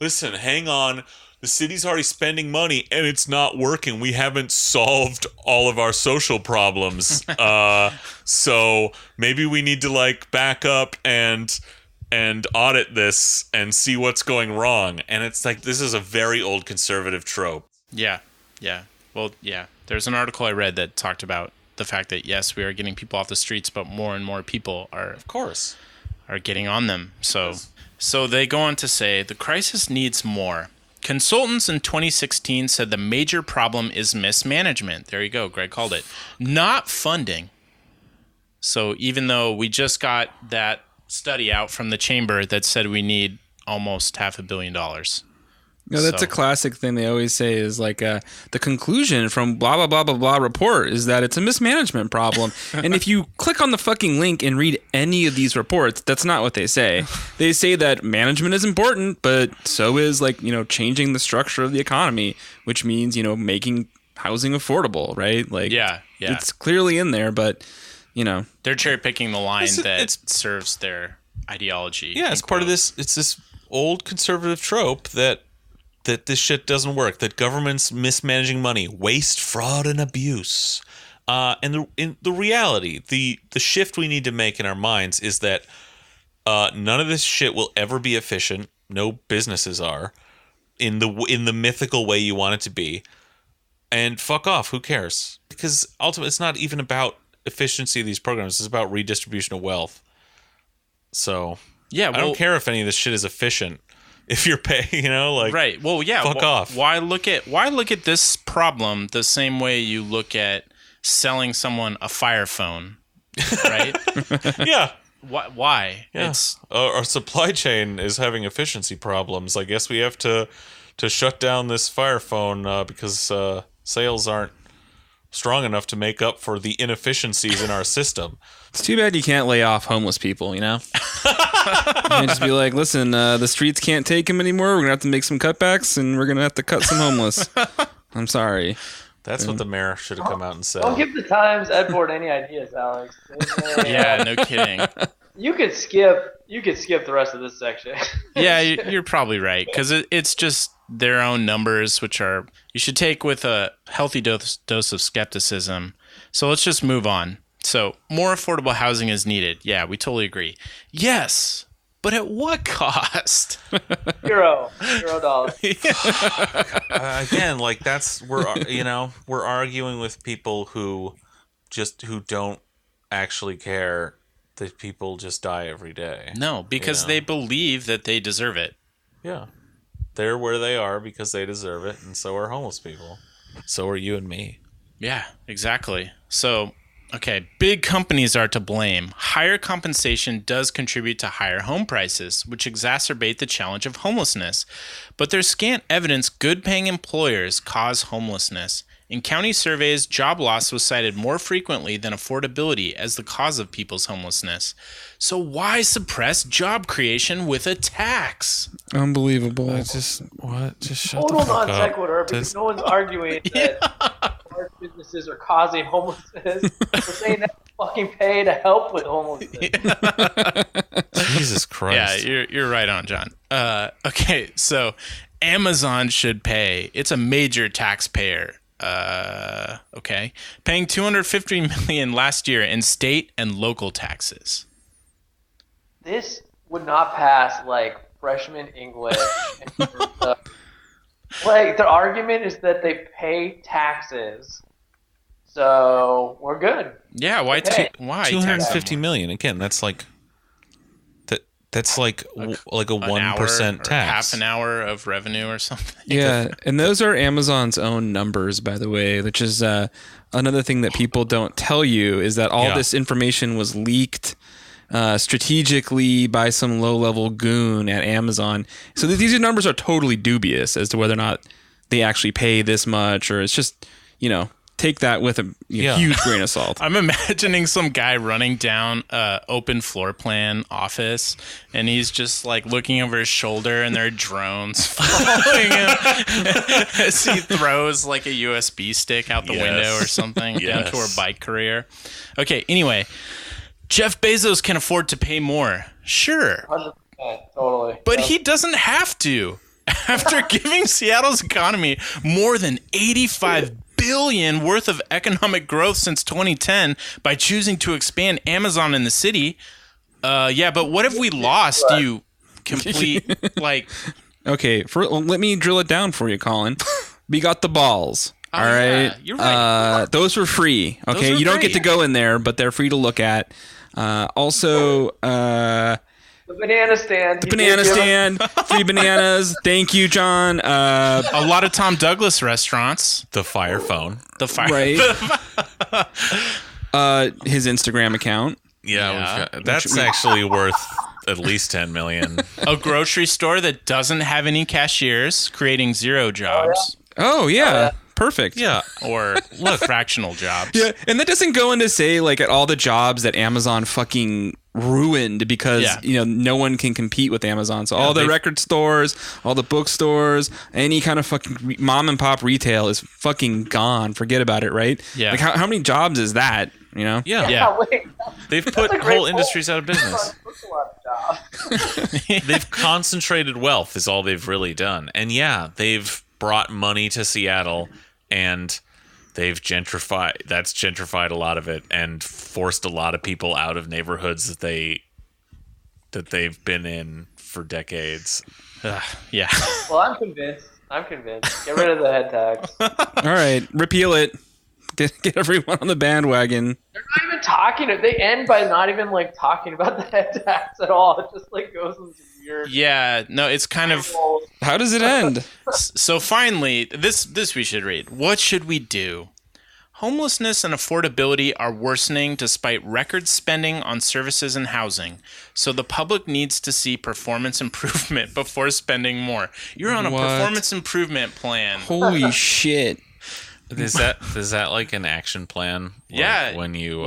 [SPEAKER 1] Listen, hang on. The city's already spending money and it's not working. We haven't solved all of our social problems. So maybe we need to like back up and audit this and see what's going wrong. And it's like, this is a very old conservative trope.
[SPEAKER 3] Yeah. Well, yeah. There's an article I read that talked about the fact that yes, we are getting people off the streets, but more and more people are getting on them. So they go on to say the crisis needs more. Consultants in 2016 said the major problem is mismanagement. There you go. Greg called it. Not funding. So even though we just got that study out from the chamber that said we need almost $500 million.
[SPEAKER 4] No, that's a classic thing they always say is like the conclusion from blah, blah, blah, blah, blah report is that it's a mismanagement problem. And if you click on the fucking link and read any of these reports, that's not what they say. They say that management is important, but so is like, changing the structure of the economy, which means, making housing affordable, right? Like,
[SPEAKER 3] yeah.
[SPEAKER 4] It's clearly in there, but,
[SPEAKER 3] They're cherry picking the line that serves their ideology.
[SPEAKER 1] Yeah, it's part of this. It's this old conservative trope that this shit doesn't work, that government's mismanaging money, waste, fraud, and abuse. And the reality, the shift we need to make in our minds is that none of this shit will ever be efficient. No businesses are in the mythical way you want it to be. And fuck off, who cares? Because ultimately, it's not even about efficiency of these programs. It's about redistribution of wealth. So yeah, I don't care if any of this shit is efficient. If you're paying,
[SPEAKER 3] right. Well, yeah.
[SPEAKER 1] Fuck off.
[SPEAKER 3] Why look at this problem the same way you look at selling someone a Fire phone, right?
[SPEAKER 1] Yeah.
[SPEAKER 3] Why?
[SPEAKER 1] Yeah. Our supply chain is having efficiency problems. I guess we have to shut down this Fire phone because sales aren't strong enough to make up for the inefficiencies in our system.
[SPEAKER 4] It's too bad you can't lay off homeless people, You can just be like, listen, the streets can't take them anymore. We're going to have to make some cutbacks, and we're going to have to cut some homeless. I'm sorry.
[SPEAKER 1] That's what the mayor should have come out and said.
[SPEAKER 2] Don't give the Times Ed Board any ideas, Alex.
[SPEAKER 3] Yeah, no kidding.
[SPEAKER 2] You could skip the rest of this section.
[SPEAKER 3] Yeah, you're probably right, because it's just their own numbers, which are you should take with a healthy dose of skepticism. So let's just move on. So more affordable housing is needed. Yeah, we totally agree. Yes, but at what cost?
[SPEAKER 2] $0.
[SPEAKER 1] Again, like we're arguing with people who don't actually care that people just die every day.
[SPEAKER 3] No, because they believe that they deserve it.
[SPEAKER 1] Yeah. They're where they are because they deserve it, and so are homeless people. So are you and me.
[SPEAKER 3] Yeah, exactly. So, okay, big companies are to blame. Higher compensation does contribute to higher home prices, which exacerbate the challenge of homelessness. But there's scant evidence good-paying employers cause homelessness. In county surveys, job loss was cited more frequently than affordability as the cause of people's homelessness. So why suppress job creation with a tax?
[SPEAKER 4] Unbelievable.
[SPEAKER 1] Just shut
[SPEAKER 2] Total
[SPEAKER 1] the fuck
[SPEAKER 2] non
[SPEAKER 1] up.
[SPEAKER 2] sequitur because no one's arguing that large businesses are causing homelessness. We're saying that fucking pay to help with homelessness.
[SPEAKER 1] Jesus Christ.
[SPEAKER 3] Yeah, you're right on, John. Okay, so Amazon should pay. It's a major taxpayer. Okay, paying $250 million last year in state and local taxes.
[SPEAKER 2] This would not pass like freshman English. Like the argument is that they pay taxes, so we're good.
[SPEAKER 3] Yeah, why?
[SPEAKER 2] Okay.
[SPEAKER 3] Why
[SPEAKER 1] $250 million? Again, that's like that's like a 1% tax.
[SPEAKER 3] Half an hour of revenue or something.
[SPEAKER 4] Yeah, and those are Amazon's own numbers, by the way, which is another thing that people don't tell you is that all this information was leaked strategically by some low-level goon at Amazon. So these numbers are totally dubious as to whether or not they actually pay this much, or it's just, take that with a huge grain of salt.
[SPEAKER 3] I'm imagining some guy running down a open floor plan office, and he's just like looking over his shoulder, and there are drones following him as he throws like a USB stick out the window or something down to a bike career. Okay, anyway, Jeff Bezos can afford to pay more. Sure.
[SPEAKER 2] 100%, totally.
[SPEAKER 3] But he doesn't have to. After giving Seattle's economy more than $85 billion worth of economic growth since 2010 by choosing to expand Amazon in the city, but what have we lost, you complete, like...
[SPEAKER 4] Okay, let me drill it down for you, Colin. We got the balls. All right.
[SPEAKER 3] Yeah, you're right.
[SPEAKER 4] Those were free. Okay, you don't get to go in there, but they're free to look at. Also,
[SPEAKER 2] the banana stand.
[SPEAKER 4] The banana stand. Free bananas. Thank you, John.
[SPEAKER 3] A lot of Tom Douglas restaurants.
[SPEAKER 1] The Fire Phone.
[SPEAKER 3] The Fire.
[SPEAKER 4] Right. His Instagram account.
[SPEAKER 1] Yeah. That's actually worth at least $10 million.
[SPEAKER 3] A grocery store that doesn't have any cashiers, creating 0 jobs.
[SPEAKER 4] Oh, yeah. Perfect.
[SPEAKER 1] Yeah.
[SPEAKER 3] Or fractional jobs.
[SPEAKER 4] Yeah, and that doesn't go into say like at all the jobs that Amazon fucking ruined because no one can compete with Amazon. So all the record stores, all the bookstores, any kind of fucking mom and pop retail is fucking gone. Forget about it, right?
[SPEAKER 3] Yeah.
[SPEAKER 4] Like how many jobs is that? You know?
[SPEAKER 3] Yeah.
[SPEAKER 2] Wait,
[SPEAKER 1] They've put whole industries out of business.
[SPEAKER 2] that's a lot of jobs.
[SPEAKER 1] They've concentrated wealth is all they've really done. And they've brought money to Seattle and they've gentrified a lot of it and forced a lot of people out of neighborhoods that they've been in for decades.
[SPEAKER 3] Yeah.
[SPEAKER 2] Well, I'm convinced. Get rid of the head tax.
[SPEAKER 4] All right, repeal it. Get everyone on the bandwagon.
[SPEAKER 2] They're not even talking. They end by not even like talking about the head tax at all. It just like goes into weird.
[SPEAKER 3] Yeah, no, it's kind of.
[SPEAKER 4] How does it end?
[SPEAKER 3] So finally, this we should read. What should we do? Homelessness and affordability are worsening despite record spending on services and housing. So the public needs to see performance improvement before spending more. You're on a performance improvement plan.
[SPEAKER 4] Holy shit.
[SPEAKER 1] Is that like an action plan?
[SPEAKER 3] Yeah.
[SPEAKER 1] When you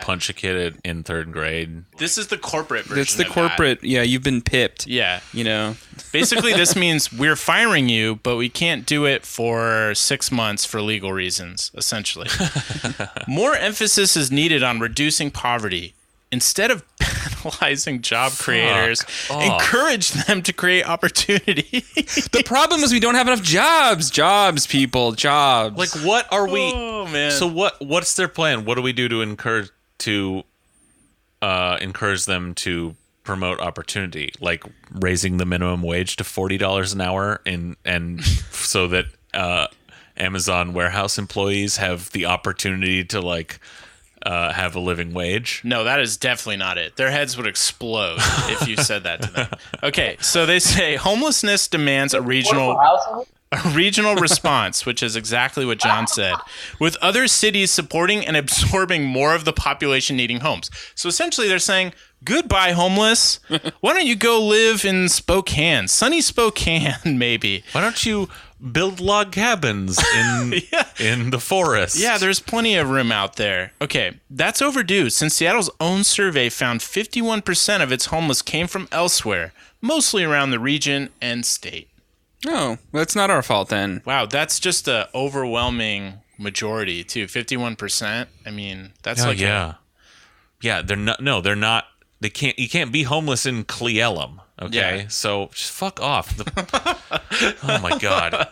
[SPEAKER 1] punch a kid in 3rd grade.
[SPEAKER 3] This is the corporate version.
[SPEAKER 4] It's the
[SPEAKER 3] of
[SPEAKER 4] corporate.
[SPEAKER 3] that.
[SPEAKER 4] Yeah, you've been pipped.
[SPEAKER 3] Yeah.
[SPEAKER 4] You know.
[SPEAKER 3] Basically, this means we're firing you, but we can't do it for 6 months for legal reasons, essentially. More emphasis is needed on reducing poverty. Instead of penalizing job creators, encourage them to create opportunity.
[SPEAKER 4] The problem is we don't have enough jobs. Jobs, people, jobs.
[SPEAKER 1] Like, what are we?
[SPEAKER 3] Oh man!
[SPEAKER 1] So what's their plan? What do we do to encourage them to promote opportunity? Like raising the minimum wage to $40 an hour, and so that Amazon warehouse employees have the opportunity to have a living wage.
[SPEAKER 3] No, that is definitely not it. Their heads would explode if you said that to them. Okay, so they say homelessness demands a regional response, which is exactly what John said, with other cities supporting and absorbing more of the population needing homes. So essentially they're saying, goodbye, homeless. Why don't you go live in Spokane? Sunny Spokane, maybe.
[SPEAKER 1] Why don't you build log cabins in the forest?
[SPEAKER 3] Yeah, there's plenty of room out there. Okay, that's overdue since Seattle's own survey found 51% of its homeless came from elsewhere, mostly around the region and state.
[SPEAKER 4] Oh, that's not our fault then.
[SPEAKER 3] Wow, that's just an overwhelming majority too. 51%. I mean, that's
[SPEAKER 1] yeah. They're not. No, they're not. They can't. You can't be homeless in Cleellum. Okay,
[SPEAKER 3] Yeah.
[SPEAKER 1] so just fuck off. Oh my god.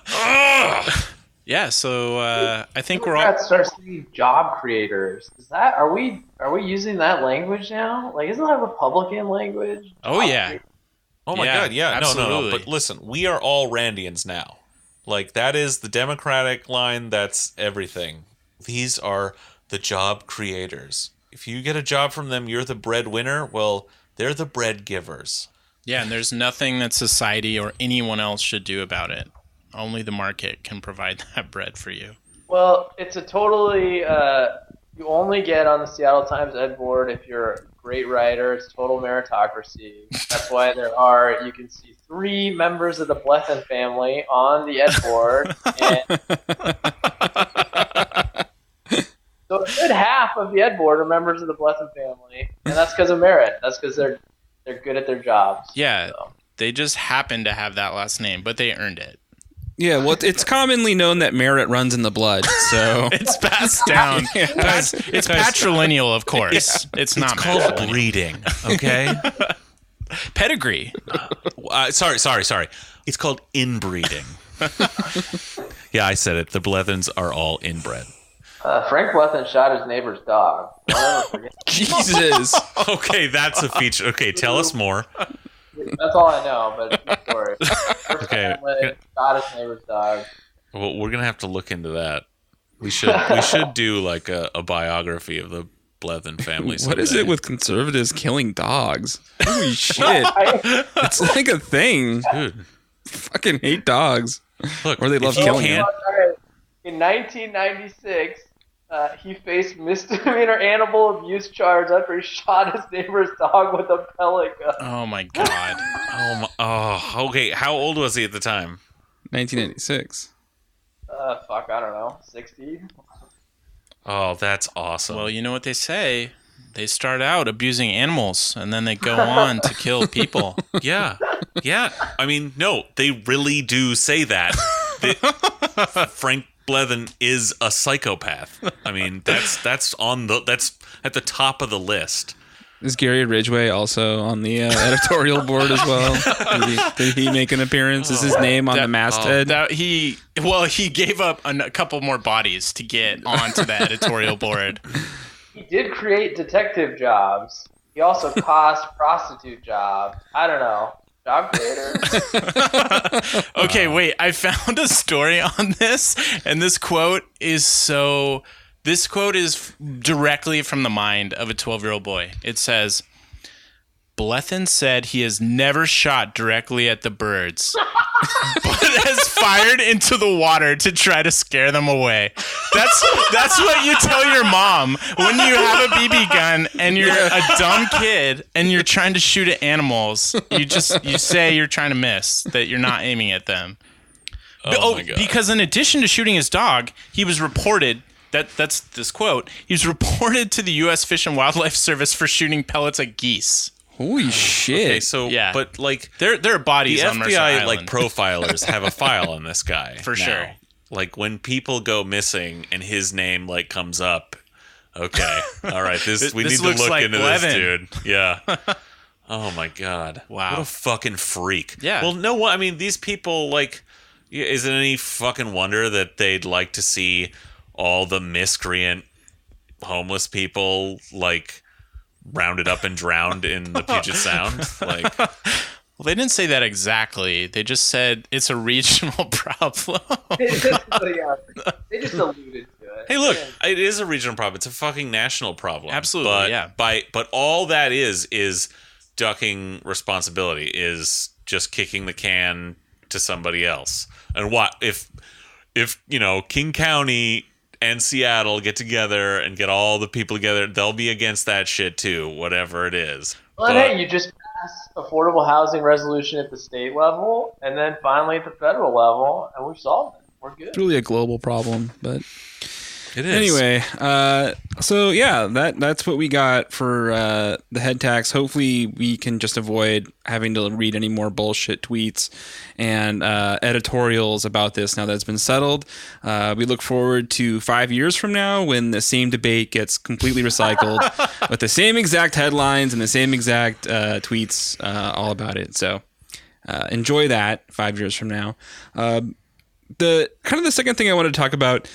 [SPEAKER 3] Yeah, so I think we're all.
[SPEAKER 2] Democrats start saying job creators. Is that are we using that language now? Like, isn't that Republican language?
[SPEAKER 3] Oh yeah.
[SPEAKER 1] Oh my
[SPEAKER 3] Yeah,
[SPEAKER 1] god. Yeah.
[SPEAKER 3] absolutely.
[SPEAKER 1] No. But listen, we are all Randians now. Like that is the Democratic line. That's everything. These are the job creators. If you get a job from them, you're the breadwinner. Well, they're the bread givers.
[SPEAKER 3] Yeah, and there's nothing that society or anyone else should do about it. Only the market can provide that bread for you.
[SPEAKER 2] Well, it's a totally you only get on the Seattle Times Ed board if you're a great writer. It's total meritocracy. That's why you can see 3 members of the Blethen family on the Ed board. And good half of the Ed Board are members of the Blethyn family, and that's because of merit. That's because they're good at their jobs.
[SPEAKER 3] Yeah,
[SPEAKER 2] so.
[SPEAKER 3] They just happen to have that last name, but they earned it.
[SPEAKER 4] Yeah, well, it's commonly known that merit runs in the blood, so
[SPEAKER 3] It's passed down. It's patrilineal, of course. It's not
[SPEAKER 1] called
[SPEAKER 3] matrilineal.
[SPEAKER 1] breeding, okay?
[SPEAKER 3] Pedigree.
[SPEAKER 1] Sorry. It's called inbreeding. Yeah, I said it. The Blethyns are all inbred.
[SPEAKER 2] Frank Blethyn shot his neighbor's dog. Don't ever forget.
[SPEAKER 4] Jesus.
[SPEAKER 1] Okay, that's a feature. Okay, tell us more.
[SPEAKER 2] That's all I know, but it's a story. First
[SPEAKER 1] Okay.
[SPEAKER 2] family shot his neighbor's dog.
[SPEAKER 1] Well, we're gonna have to look into that. We should do like a biography of the Blethyn family.
[SPEAKER 4] What is
[SPEAKER 1] someday.
[SPEAKER 4] it with conservatives killing dogs? Holy shit. It's like a thing.
[SPEAKER 1] Dude?
[SPEAKER 4] Fucking hate dogs.
[SPEAKER 1] Look,
[SPEAKER 4] Or they
[SPEAKER 1] if
[SPEAKER 4] love
[SPEAKER 1] you
[SPEAKER 4] killing
[SPEAKER 1] can't-
[SPEAKER 2] In 1996, he faced misdemeanor animal abuse charge after he shot his neighbor's dog with a pellet gun.
[SPEAKER 3] Oh my god.
[SPEAKER 1] Okay. How old was he at the time?
[SPEAKER 4] 1996.
[SPEAKER 2] I don't know, 60?
[SPEAKER 1] Oh, that's awesome.
[SPEAKER 3] Well, you know what they say. They start out abusing animals, and then they go on to kill people.
[SPEAKER 1] Yeah. I mean, no, they really do say that. Frank Blethyn is a psychopath. I mean, that's at the top of the list.
[SPEAKER 4] Is Gary Ridgway also on the editorial board as well? Did he make an appearance? Is his name on the masthead?
[SPEAKER 3] He gave up a couple more bodies to get onto the editorial board.
[SPEAKER 2] He did create detective jobs. He also cost prostitute jobs. I don't know. Job creator?
[SPEAKER 3] Okay, wait. I found a story on this, and this quote is directly from the mind of a 12-year-old boy. It says, Blethyn said he has never shot directly at the birds, but has fired into the water to try to scare them away. That's what you tell your mom when you have a BB gun and you're a dumb kid and you're trying to shoot at animals. You say you're trying to miss, that you're not aiming at them.
[SPEAKER 1] Oh my God.
[SPEAKER 3] Because in addition to shooting his dog, he was reported. That's this quote. He was reported to the U.S. Fish and Wildlife Service for shooting pellets at geese.
[SPEAKER 4] Holy shit.
[SPEAKER 1] Okay, so
[SPEAKER 3] Yeah.
[SPEAKER 1] but like
[SPEAKER 3] There are bodies
[SPEAKER 1] the
[SPEAKER 3] on Mercer
[SPEAKER 1] FBI
[SPEAKER 3] Island.
[SPEAKER 1] like profilers have a file on this guy
[SPEAKER 3] For
[SPEAKER 1] now.
[SPEAKER 3] sure.
[SPEAKER 1] Like when people go missing and his name like comes up. Okay, all right. We
[SPEAKER 3] This
[SPEAKER 1] need to
[SPEAKER 3] looks
[SPEAKER 1] look
[SPEAKER 3] like
[SPEAKER 1] into
[SPEAKER 3] Blethyn.
[SPEAKER 1] this, dude. Yeah. Oh my God.
[SPEAKER 3] Wow.
[SPEAKER 1] What a fucking freak.
[SPEAKER 3] Yeah.
[SPEAKER 1] Well, no. I mean, these people like. Is it any fucking wonder that they'd like to see all the miscreant homeless people like rounded up and drowned in the Puget Sound? Like,
[SPEAKER 3] Well, they didn't say that exactly. They just said it's a regional problem.
[SPEAKER 2] They just alluded to it.
[SPEAKER 1] hey, look, it is a regional problem. It's a fucking national problem.
[SPEAKER 3] Absolutely,
[SPEAKER 1] but,
[SPEAKER 3] yeah.
[SPEAKER 1] But all that is ducking responsibility, is just kicking the can to somebody else. And what if King County and Seattle get together and get all the people together, they'll be against that shit too, whatever it is.
[SPEAKER 2] Well, hey, you just pass affordable housing resolution at the state level, and then finally at the federal level, and we've solved it. We're good.
[SPEAKER 4] It's really a global problem, but
[SPEAKER 1] It is.
[SPEAKER 4] anyway, so yeah, that's what we got for the head tax. Hopefully we can just avoid having to read any more bullshit tweets and editorials about this now that it's been settled. We look forward to 5 years from now when the same debate gets completely recycled with the same exact headlines and the same exact tweets all about it. So enjoy that 5 years from now. The second thing I wanted to talk about,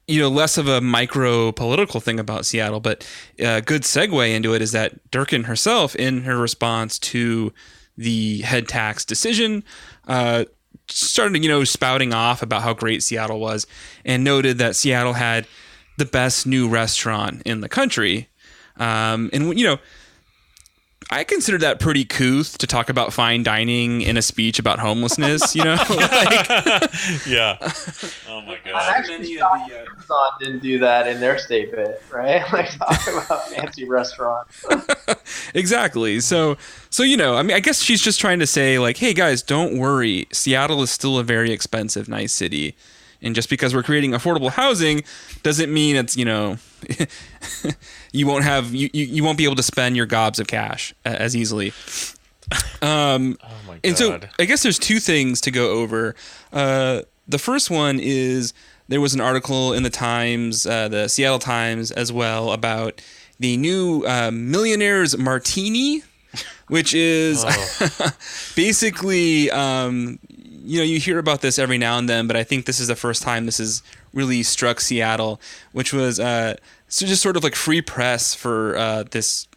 [SPEAKER 4] less of a micro political thing about Seattle, but a good segue into it is that Durkin herself, in her response to the head tax decision, started, spouting off about how great Seattle was, and noted that Seattle had the best new restaurant in the country. I consider that pretty couth to talk about fine dining in a speech about homelessness,
[SPEAKER 1] Yeah. Oh my
[SPEAKER 2] I'm
[SPEAKER 1] God.
[SPEAKER 2] actually shocked Amazon didn't do that in their statement, right? Like talking about fancy restaurants.
[SPEAKER 4] Exactly. So I guess she's just trying to say, like, hey guys, don't worry. Seattle is still a very expensive, nice city. And just because we're creating affordable housing doesn't mean it's, you know, you won't be able to spend your gobs of cash as easily.
[SPEAKER 1] Oh my God.
[SPEAKER 4] And so I guess there's two things to go over. The first one is there was an article in the Times, the Seattle Times as well, about the new Millionaire's Martini, which is basically, you know, you hear about this every now and then, but I think this is the first time this has really struck Seattle, which was so just sort of like free press for this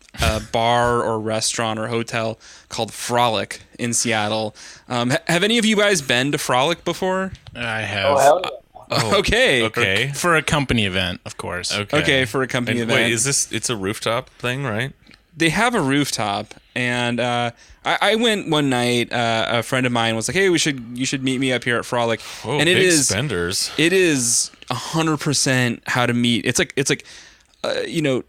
[SPEAKER 4] bar or restaurant or hotel called Frolik in Seattle. Have any of you guys been to Frolik before?
[SPEAKER 3] I have.
[SPEAKER 2] Oh, hell yeah.
[SPEAKER 1] Oh,
[SPEAKER 4] Okay.
[SPEAKER 1] Okay.
[SPEAKER 3] For a company event, of course.
[SPEAKER 4] Okay, for a company
[SPEAKER 1] And
[SPEAKER 4] event.
[SPEAKER 1] wait, is this? It's a rooftop thing, right?
[SPEAKER 4] They have a rooftop, and I went one night. A friend of mine was like, "Hey, you should meet me up here at Frolik."
[SPEAKER 1] Whoa,
[SPEAKER 4] and
[SPEAKER 1] big spenders.
[SPEAKER 4] It is 100% how to meet. It's like you know,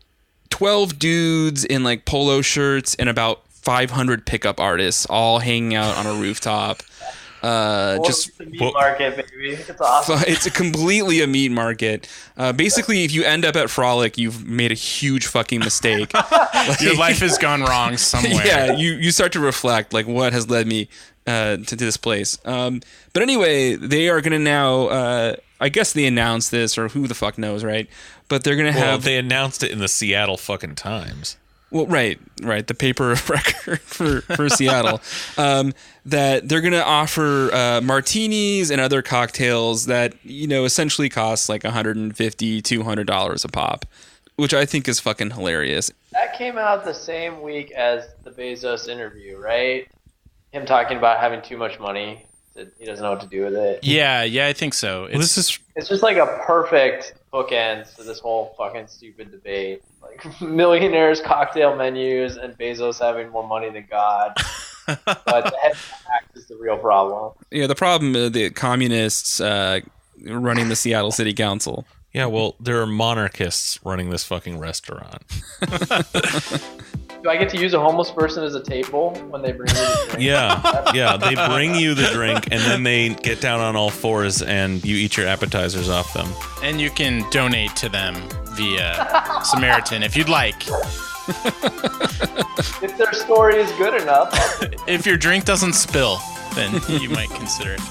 [SPEAKER 4] 12 dudes in like polo shirts and about 500 pickup artists all hanging out on a rooftop. Just
[SPEAKER 2] It's a meat market, baby. It's awesome.
[SPEAKER 4] it's completely a meat market. Basically, if you end up at Frolik, you've made a huge fucking mistake.
[SPEAKER 3] Your life has gone wrong somewhere.
[SPEAKER 4] Yeah, you start to reflect, like, what has led me to this place. But anyway, they are going to now, I guess they announced this, or who the fuck knows, right? But they're going to
[SPEAKER 1] Well,
[SPEAKER 4] have...
[SPEAKER 1] they announced it in the Seattle fucking Times.
[SPEAKER 4] Well, right, the paper of record for Seattle, that they're going to offer martinis and other cocktails that, you know, essentially cost like $150, $200 a pop, which I think is fucking hilarious.
[SPEAKER 2] That came out the same week as the Bezos interview, right? Him talking about having too much money. That he doesn't know what to do with it.
[SPEAKER 3] Yeah, I think so.
[SPEAKER 1] Well, this is
[SPEAKER 2] It's just like a perfect bookends to this whole fucking stupid debate. Like millionaires' cocktail menus and Bezos having more money than God. But the head tax is the real problem.
[SPEAKER 4] Yeah, the problem is the communists running the Seattle City Council.
[SPEAKER 1] yeah. Well, there are monarchists running this fucking restaurant.
[SPEAKER 2] Do I get to use a homeless person as a table when they bring me the drink?
[SPEAKER 1] Yeah. They bring you the drink and then they get down on all fours and you eat your appetizers off them.
[SPEAKER 3] And you can donate to them via Samaritan if you'd like.
[SPEAKER 2] If their story is good enough.
[SPEAKER 3] If your drink doesn't spill, then you might consider it.